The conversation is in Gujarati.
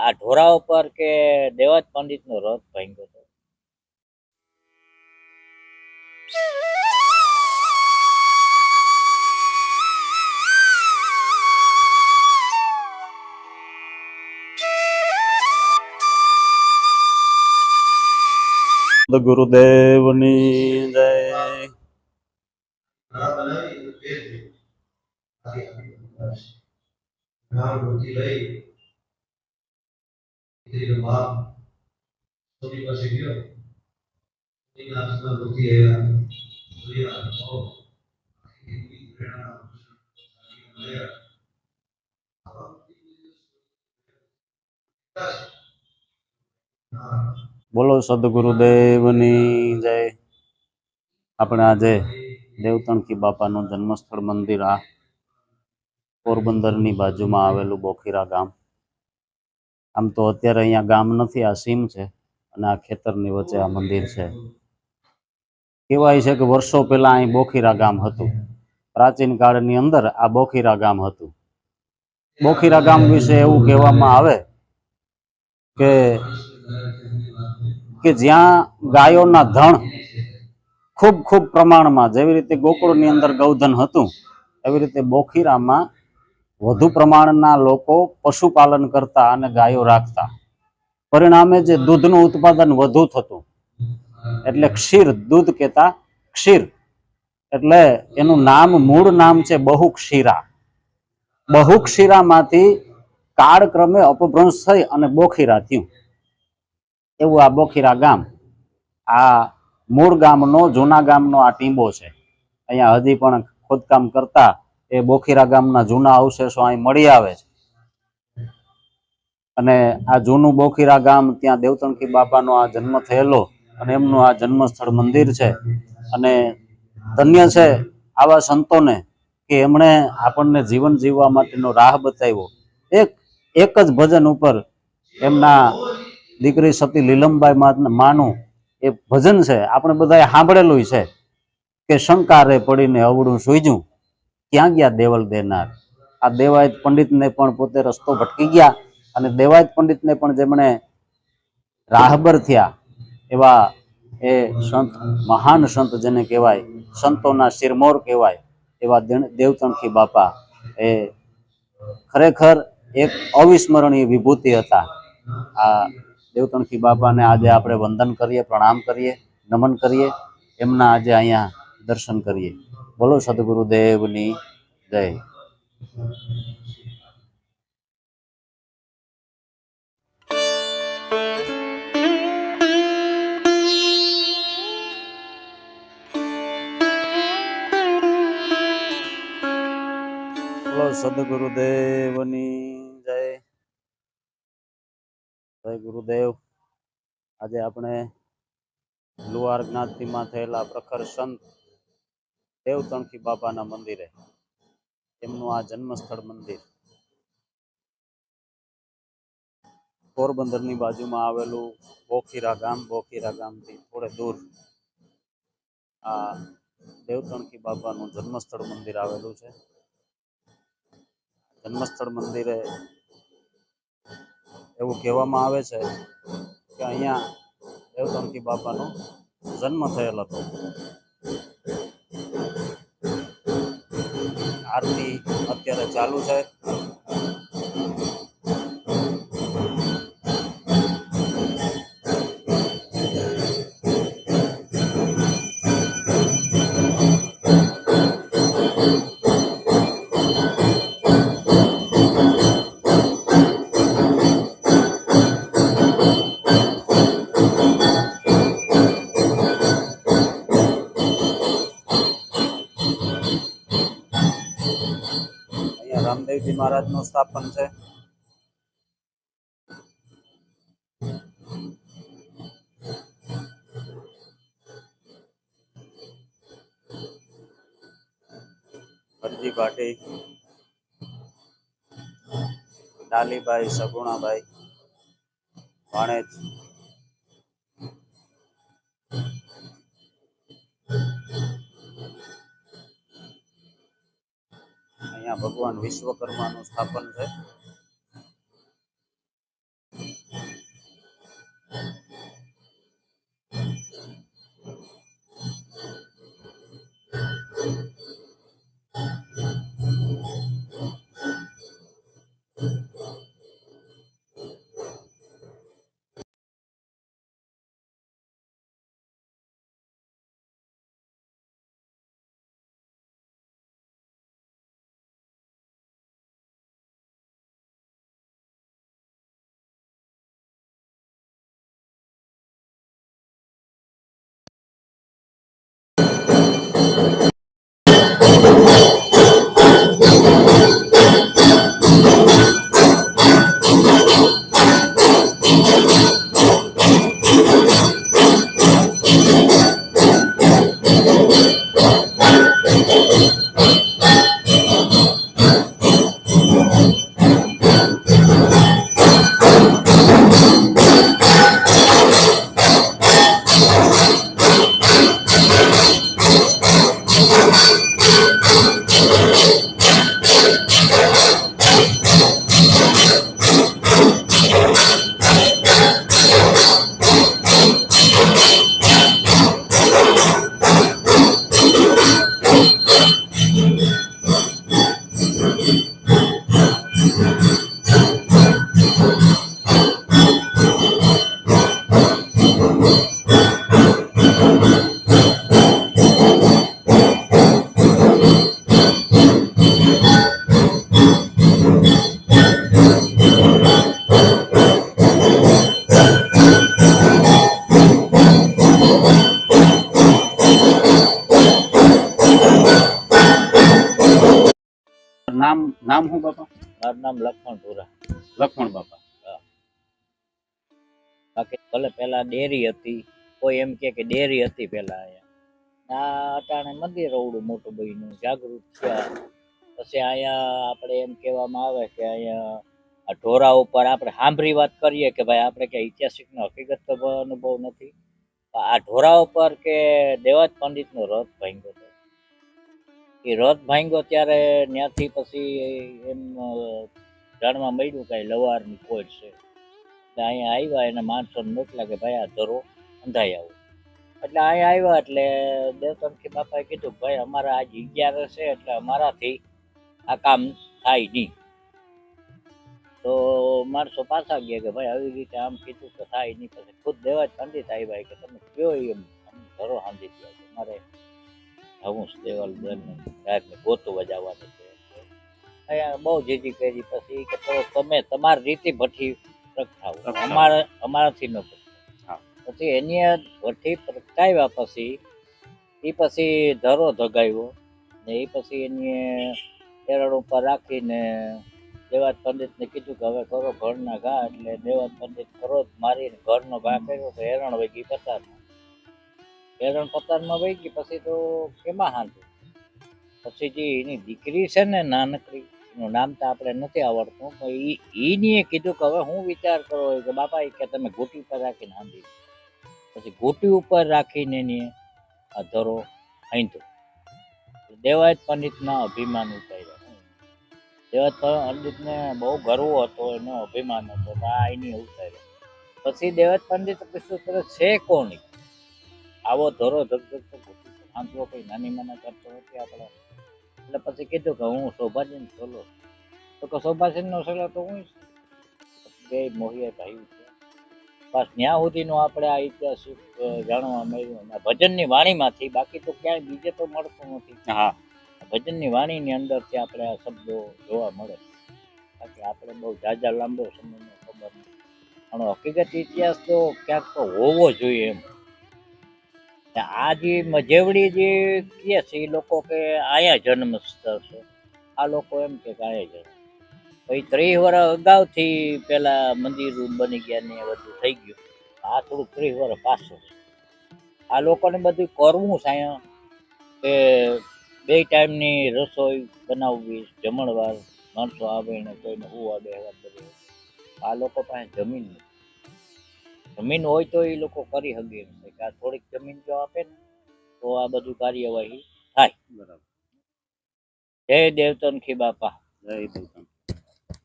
આ ઢોરા ઉપર કે દેવાજ પંડિતનો રથ ભાંગ્યો હતો? ગુરુદેવની જય. બોલો સદગુરુદેવની જય. આપણે આજે દેવતણકી બાપાનું જન્મસ્થળ મંદિર, આ પોરબંદરની બાજુમાં આવેલું બોખીરા ગામ. આમ તો અત્યારે અહીંયા ગામ નથી, આ સીમ છે અને આ ખેતરની વચ્ચે આ મંદિર છે. કહેવાય છે કે વર્ષો પહેલા અહીં બોખીરા ગામ હતું. પ્રાચીન કાળની અંદર આ બોખીરા ગામ હતું. બોખીરા ગામ વિશે એવું કહેવામાં આવે કે જ્યાં ગાયોના ધણ ખૂબ ખૂબ પ્રમાણમાં, જેવી રીતે ગોકુળની અંદર ગૌધન હતું, એવી રીતે બોખીરામાં વધુ પ્રમાણના લોકો પશુપાલન કરતા અને ગાયો રાખતા. પરિણામે જે દૂધનું ઉત્પાદન વધુ થતું, એટલે ક્ષીર, દૂધ કહેતા ક્ષીર, એટલે એનું નામ, મૂળ નામ છે બહુક્ષીરા. બહુક્ષીરામાંથી કાળક્રમે અપભ્રંશ થઈ અને બોખીરા થયું. એવું આ બોખીરા ગામ, આ મૂળ ગામનો, જૂના ગામનો આ ટીંબો છે. અહીંયા હજી પણ ખોદકામ કરતા એ બોખીરા ગામના જૂના અવશેષો અહીં મળી આવે છે. અને આ જૂનું બોખીરા ગામ, ત્યાં દેવતણકી બાપાનો આ જન્મ થયેલો અને એમનું આ જન્મસ્થળ મંદિર છે. અને ધન્ય છે આવા સંતોને કે એમણે આપણને જીવન જીવવા માટેનો રાહ બતાવ્યો. એક જ ભજન ઉપર એમના દીકરી સતી લીલમબાઈ માનું એ ભજન છે, આપણે બધાએ સાંભળેલું છે કે શંકારે પડીને અવળું સૂઈજું, ક્યાં ગયા દેવલ દેનાર. આ દેવાયત પંડિતને પણ પોતે રસ્તો ભટકી ગયા અને દેવાયત પંડિતને પણ જેમણે રાહબર થયા એવા એ સંત, મહાન સંત જેને કહેવાય, સંતોના શિરમોર કહેવાય એવા દેવતણકી બાપા એ ખરેખર એક અવિસ્મરણીય વિભૂતિ હતા. આ દેવતણકી બાપાને આજે આપણે વંદન કરીએ, પ્રણામ કરીએ, નમન કરીએ, એમના આજે અહીંયા દર્શન કરીએ. બોલો સદગુરુદેવની જય. બોલો સદગુરુદેવની જય. જય ગુરુદેવ. આજે આપણે લુહાર જ્ઞાતિમાં થયેલા પ્રખર સંત દેવતણકી બાપાના મંદિરે, એમનું આ જન્મસ્થળ મંદિર પોરબંદરની બાજુમાં આવેલું બોખીરા ગામ, બોખીરા ગામથી થોડે દૂર આ દેવતણકી બાપાનું જન્મસ્થળ મંદિર આવેલું છે. જન્મસ્થળ મંદિરે એવું કહેવામાં આવે છે કે અહીંયા દેવતણકી બાપાનો જન્મ થયેલ હતો. આરતી અત્યારે ચાલુ છે. અહીંયા રામદેવજી મહારાજનું સ્થાપન છે. હરજી ભાટી, ડાલીભાઈ, સગુણાભાઈ, ભાણેજ, અહીંયા ભગવાન વિશ્વકર્માનું સ્થાપન છે. નામ લખમણ ઢોરા. લક્ષ્મણ બાપા. બાકી ભલે પેલા ડેરી હતી, કોઈ એમ કે ડેરી હતી પેલા અહીંયા. આ અટાણે મંદિર અવડું મોટું બન્યું, જાગૃત થયા. પછી અહીંયા આપણે એમ કહેવામાં આવે કે અહીંયા આ ઢોરા ઉપર આપણે સાંભળી વાત કરીએ કે ભાઈ આપણે ક્યાં ઐતિહાસિકનો હકીકત તો અનુભવ નથી. આ ઢોરા ઉપર કે દેવાજ પંડિતનો રથ ભાંગ્યો હતો. એ રથ ભાંગ્યો ત્યારે ત્યાંથી પછી એમ જાણવા મળ્યું કે લવારની ખોજ છે. એટલે અહીંયા આવ્યા એને માણસોને મોકલ્યા કે ભાઈ આ ધરો અંધાઈ આવો. એટલે અહીંયા આવ્યા એટલે દેવતણખી બાપાએ કીધું ભાઈ અમારા આજ 11 છે એટલે અમારાથી આ કામ થાય નહીં. તો માણસો પાછા ગયા કે ભાઈ આવી રીતે આમ કીધું તો થાય નહીં. પછી ખુદ દેવાજ પંડિત આવ્યા કે તમે કયો એમ ધરો હાંધી ગયો છે, મારે જવું દેવાલ બેન ને ગોતું વજાવવાનું છે. અહીંયા બહુ જીજી કરી. પછી કે તો તમે તમારી રીતે ભઠ્ઠી પ્રગટાવો, અમારાથી ન પ્રગટાવો. પછી એની ભઠ્ઠી પ્રગટાવ્યા પછી એ પછી ધરો ધગાવ્યો ને એ પછી એની તેરણ ઉપર રાખીને દેવાજ પંડિતને કીધું કે હવે કરો ઘરના ઘા. એટલે દેવાજ પંડિત કરો મારીને ઘરનો ઘા કર્યો તો હેરણ વહી પતારમાં. હેરણ પતારમાં વહી ગઈ. પછી તો કેમાં હાંધું. પછી જે એની દીકરી છે ને નાનકડી, એનું નામ તો આપણે નથી આવડતું, પણ એની કીધું કે હવે હું વિચાર કરો કે બાપા કે તમે ઘૂંટી ઉપર રાખીને હાંધી. પછી ઘૂંટી ઉપર રાખીને એની આ ધરો હાંધ્યો. દેવાજ પંડિતના અભિમાન ઉતાર્યા. દેવાજ પંડિતને બહુ ગર્વ હતો, એનો અભિમાન હતો, આ એની ઉતાર્યા. પછી દેવાજ પંડિત પૂછ્યું તરત છે કોણ આવો ધરો ધગધગતો હાંધવો, કઈ નાની માના કરતો નથી આપણે. એટલે પછી કીધું કે હું શોભાજીનો સોલો. તો કે શોભાજીનો સોલો તો હું બે મોહિયા ભાઈ છે. બસ ત્યાં સુધીનું આપણે આ ઐતિહાસિક જાણવા મળ્યું ભજનની વાણીમાંથી. બાકી તો ક્યાંય બીજે તો મળતું નથી. હા, ભજનની વાણીની અંદરથી આપણે આ શબ્દો જોવા મળે. બાકી આપણે બહુ જાજા લાંબો સમયનો ખબર નથી, પણ હકીકત ઇતિહાસ તો ક્યાંક તો હોવો જોઈએ એમ. આ જે મજેવડી જે કહે છે એ લોકો કે અહીંયા જન્મ સ્થળ છે, આ લોકો એમ કે અહીંયા જન્મ. પછી 30 વર્ષ અગાઉથી પેલા મંદિર બની ગયા ને બધું થઈ ગયું. આ થોડુંક 30 વર્ષ પાછું. આ લોકોને બધું કરવું છે અહીંયા કે 2 ટાઈમની રસોઈ બનાવવી, જમણવાર માણસો આવે ને કોઈને હુવા બેહવા બધું. આ લોકો પાસે જમીન નથી. જમીન હોય તો એ લોકો કરી શકે એમ છે કે આ થોડીક જમીન જો આપે ને તો આ બધું કાર્યવાહી થાય. બરાબર. જય દેવતણખી બાપા. જય દેવતણ.